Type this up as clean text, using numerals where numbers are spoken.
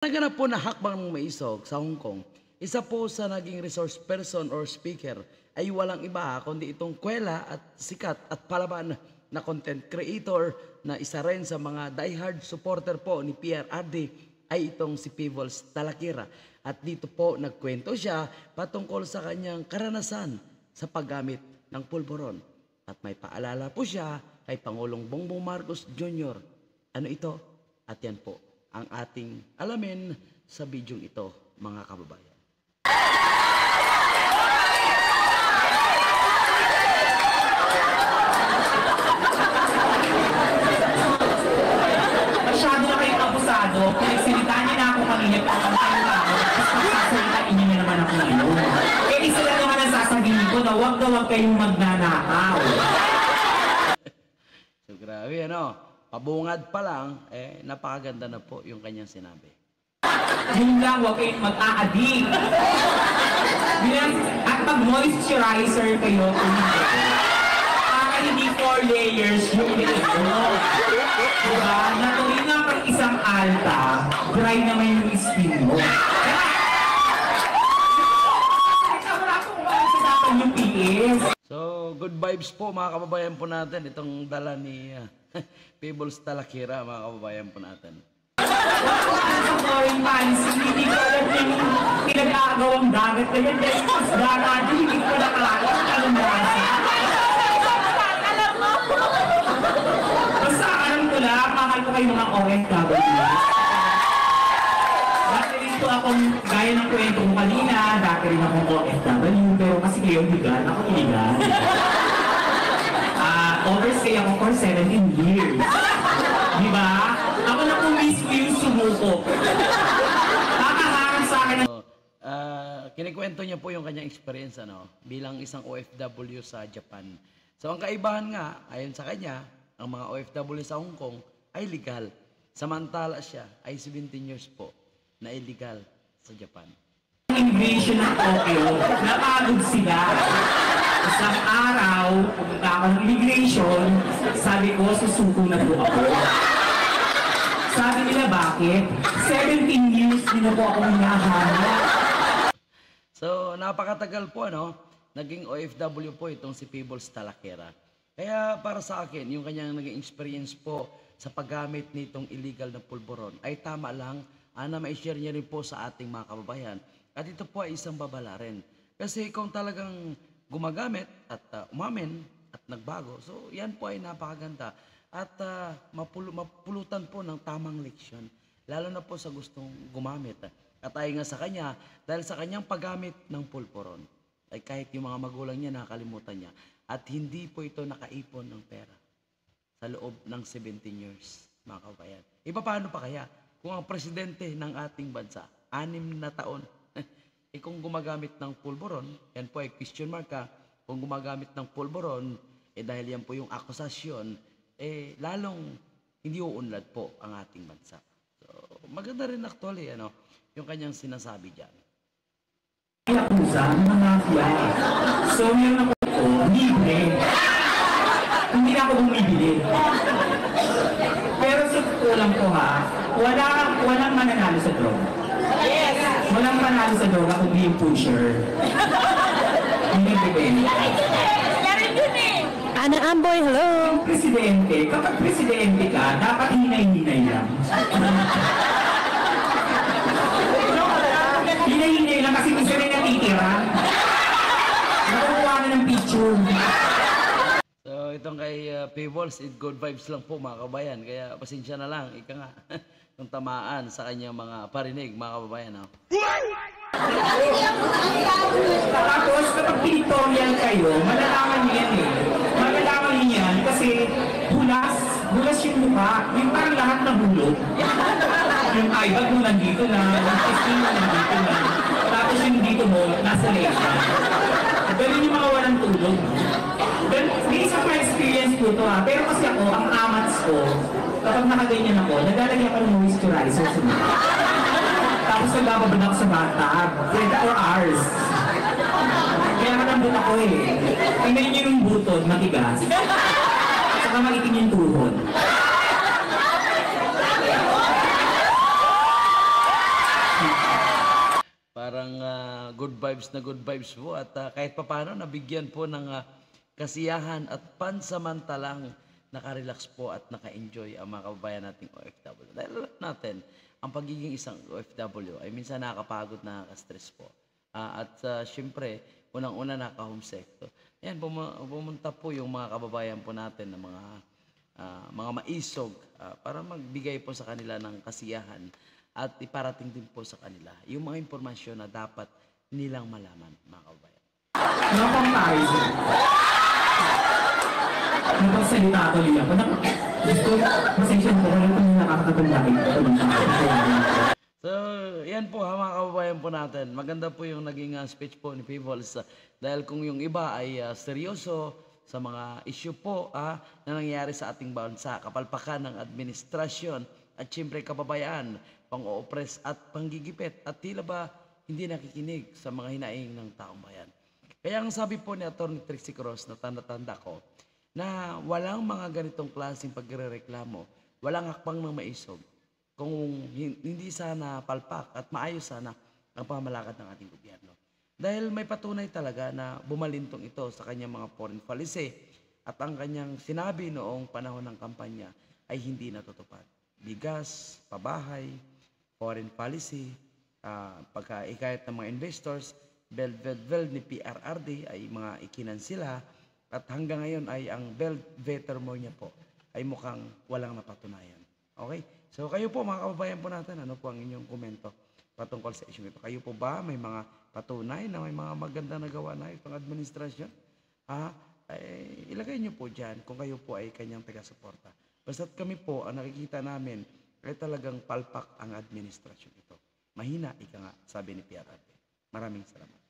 Naganap po na hakbang ng maisog sa Hong Kong, isa po sa naging resource person or speaker ay walang iba kundi itong kwela at sikat at palaban na content creator na isa rin sa mga diehard supporter po ni PRRD ay itong si Peebles Talakira. At dito po nagkwento siya patungkol sa kanyang karanasan sa paggamit ng pulburon. At may paalala po siya kay Pangulong Bongbong Marcos Jr. Ano ito? At yan po ang ating alamin sa video ito, mga kababayan. Masyado na kayong abusado, pinagsalita niyo na ako kanina pang tayo na ako, tapos magsasalitain niyo na naman ako ngayon. Eh, isa lang naman ang sasabihin ko na huwag kayong magnanakaw. So, grabe, ano? Pabungad pa lang, napakaganda na po yung kanyang sinabi. Yun lang, huwag kayong mag-a-addict. At mag-moisturizer kayo kung hindi 4 layers yung ito. Diba? Natuloy nga pag isang alta, dry naman yung skin mo. Wala akong masasapan yung PS. So, good vibes po mga kababayan po natin. Itong dala ni Peebles Talakira, mga kababayan po natin. Ang foreign policy, hindi ko alam yung pinag-aagawang dagat na yun. Dahil mas dagat, hindi ko nakalala. Alam mo kasi. Basta alam ko lang, mahal ko kayo mga OFW. Dati rin po akong, gaya ng kwento ko kanina, dati rin akong OFW, pero kasi kayo higan, ako iligan. Overstay ako for 17 years. Diba? Ako na kung mismo yung sumuko. Nakakaharap sa akin. Kinikwento niya po yung kanyang experience bilang isang OFW sa Japan. So ang kaibahan nga, ayon sa kanya, ang mga OFW sa Hong Kong ay legal. Samantala siya ay 17 years po na illegal sa Japan. Immigration ng Tokyo, napagod sila. Isang araw, pumunta ako ng immigration, sabi ko, susuko na po ako. Sabi nila, bakit? 17 years din na po ako hinahanap. So, napakatagal po, naging OFW po itong si Peebles Talakira. Kaya para sa akin, yung kanyang naging experience po sa paggamit nitong illegal na pulburon ay tama lang na ma-share niya rin po sa ating mga kababayan. At ito po ay isang babala rin. Kasi kung talagang gumagamit at umamin at nagbago, so yan po ay napakaganda. At mapulutan po ng tamang leksyon. Lalo na po sa gustong gumamit. At ay nga sa kanya, dahil sa kanyang paggamit ng pulburon, ay kahit yung mga magulang niya nakalimutan niya. At hindi po ito nakaipon ng pera sa loob ng 17 years, mga kababayan. Paano pa kaya kung ang presidente ng ating bansa, 6 na taon, kung gumagamit ng pulburon, yan po ay question mark kung gumagamit ng pulburon, dahil yan po yung akusasyon, lalong hindi uunlad po ang ating bansa. So, maganda rin actually, yung kanyang sinasabi dyan. Yakuza, mga mafia. So, yung ako ko, libre. Hindi na ako bumibili. Pero sa totoo lang po walang mananalo sa droga. Yes! Walang mananalo sa droga kung yung pusher. Hindi depende. Ana Amboy, hello! Presidente, kapag presidente ka, dapat hinay-hinay lang. Hinay-hinay lang kasi gusto rin natitira. Nakukuha na ng picture. So itong kay Peebles, good vibes lang po mga kabayan. Kaya pasensya na lang, ika nga, yung tamaan sa kanyang mga parinig mga kababayan. Tapos kapag pinitorial kayo, malalaman niyo yan Malalaman niyo yan kasi bulas yung mukha. Yung parang lahat na hulog. Yung eyebag mo nandito na, yung testing mo nandito na. Tapos yung dito mo, nasa letra. Ganun yung mga walang tulog. May isang experience ko ito pero kasi ako, ang amats ko, kapag nakaganyan ako, naglalagyan ako ng moisturizer sa mukha. Tapos nagbababad ako sa bathtub, 24 hours. Kaya malambot ako Tingnan niyo yung butod, matigas. Saka maitim yung tuhod. parang good vibes na good vibes po at kahit papaano nabigyan po ng kasiyahan at pansamantalang nakarelax po at naka-enjoy ang mga kababayan nating OFW. Dahil alam natin, ang pagiging isang OFW ay minsan nakakapagod, nakaka-stress po. At syempre, unang-una naka-homesick. So, yan, pumunta po yung mga kababayan po natin na mga maisog para magbigay po sa kanila ng kasiyahan at iparating din po sa kanila yung mga impormasyon na dapat nilang malaman, mga kababayan. No comparison. Napagsalita tuloy ako. Gusto, pasensya mo kung ano nakakatagandaan ito. So, yan po mga kababayan po natin. Maganda po yung naging speech po ni Peebles dahil kung yung iba ay seryoso sa mga issue po na nangyayari sa ating bansa, kapalpakan ng administrasyon at siyempre kababayaan, pang-oopres at panggigipit at tila ba hindi nakikinig sa mga hinaing ng taong bayan. Kaya ang sabi po ni Atty. Trixie Cross na tanda-tanda ko na walang mga ganitong klaseng pagrereklamo, walang hakbang ng maisog kung hindi sana palpak at maayos sana ang pamalakad ng ating gobyerno. Dahil may patunay talaga na bumalintong ito sa kanyang mga foreign policy at ang kanyang sinabi noong panahon ng kampanya ay hindi natutupad. Bigas, pabahay, foreign policy, pagka-ikayat ng mga investors, belt ni PRRD ay mga ikinan sila at hanggang ngayon ay ang belt vetermo niya po ay mukhang walang napatunayan. Okay? So kayo po mga kababayan po natin, ano po ang inyong komento patungkol sa issue ito? Kayo po ba may mga patunay na may mga maganda na gawa na itong administrasyon? Ilagay niyo po dyan kung kayo po ay kanyang taga-suporta. Basta't kami po, ang nakikita namin ay talagang palpak ang administrasyon ito. Mahina, ika nga, sabi ni PRRD. Maraming salamat.